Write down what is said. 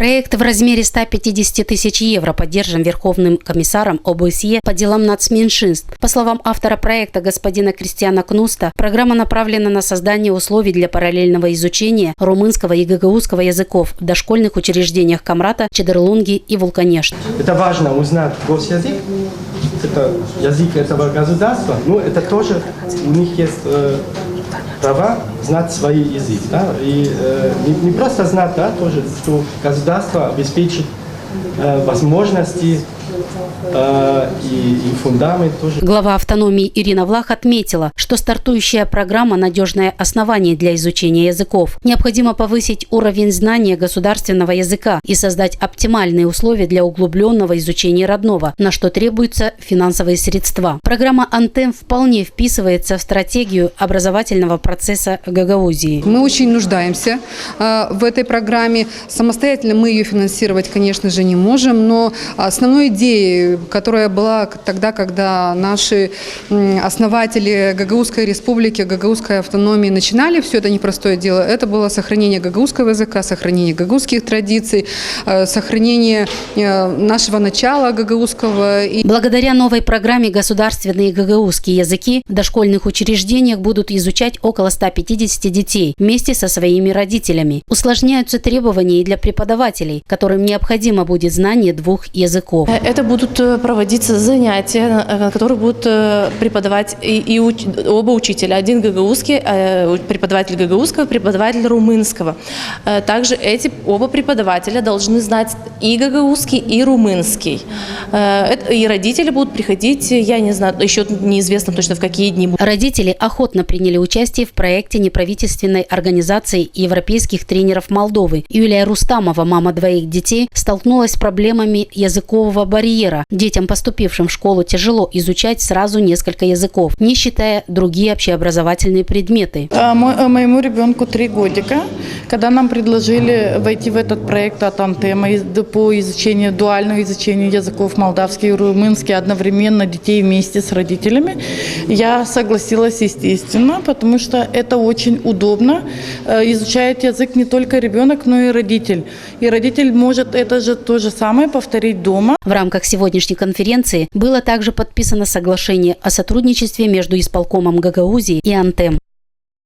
Проект в размере 150 тысяч евро поддержан Верховным комиссаром ОБСЕ по делам нацменьшинств. По словам автора проекта господина Кристиана Кнуста, программа направлена на создание условий для параллельного изучения румынского и гагаузского языков в дошкольных учреждениях Камрата, Чедерлунги и Вулканешт. Это важно узнать госязык, это язык этого государства, но это тоже у них есть права знать свой язык. Да? И не просто знать, да, тоже, что государство обеспечит возможности и фундамент тоже. Глава автономии Ирина Влах отметила, что стартующая программа – надежное основание для изучения языков. Необходимо повысить уровень знания государственного языка и создать оптимальные условия для углубленного изучения родного, на что требуются финансовые средства. Программа «Антем» вполне вписывается в стратегию образовательного процесса Гагаузии. Мы очень нуждаемся в этой программе. Самостоятельно мы ее финансировать, конечно же, не можем, но основной идеей, которая была тогда, когда наши основатели Гагаузской республики, Гагаузской автономии начинали все это непростое дело, это было сохранение гагаузского языка, сохранение гагаузских традиций, сохранение нашего начала гагаузского. Благодаря новой программе государственные гагаузские языки в дошкольных учреждениях будут изучать около 150 детей вместе со своими родителями. Усложняются требования и для преподавателей, которым необходимо будет знание двух языков. Это будут проводиться занятия, которые будут преподавать оба учителя. Один гагаузский, преподаватель гагаузского, преподаватель румынского. Также эти оба преподавателя должны знать и гагаузский, и румынский. И родители будут приходить, я не знаю, еще неизвестно точно в какие дни. Родители охотно приняли участие в проекте неправительственной организации европейских тренеров Молдовы. Юлия Рустамова, мама двоих детей, столкнулась с проблемами языкового барьера. Детям, поступившим в школу, тяжело изучать сразу несколько языков, не считая другие общеобразовательные предметы. Моему ребенку 3 годика. Когда нам предложили войти в этот проект от Антема по изучению, дуальному изучению языков молдавский и румынский одновременно детей вместе с родителями, я согласилась, естественно, потому что это очень удобно. Изучает язык не только ребенок, но и родитель. И родитель может это же то же самое повторить дома. В рамках сегодняшней конференции было также подписано соглашение о сотрудничестве между исполкомом Гагаузии и Антем.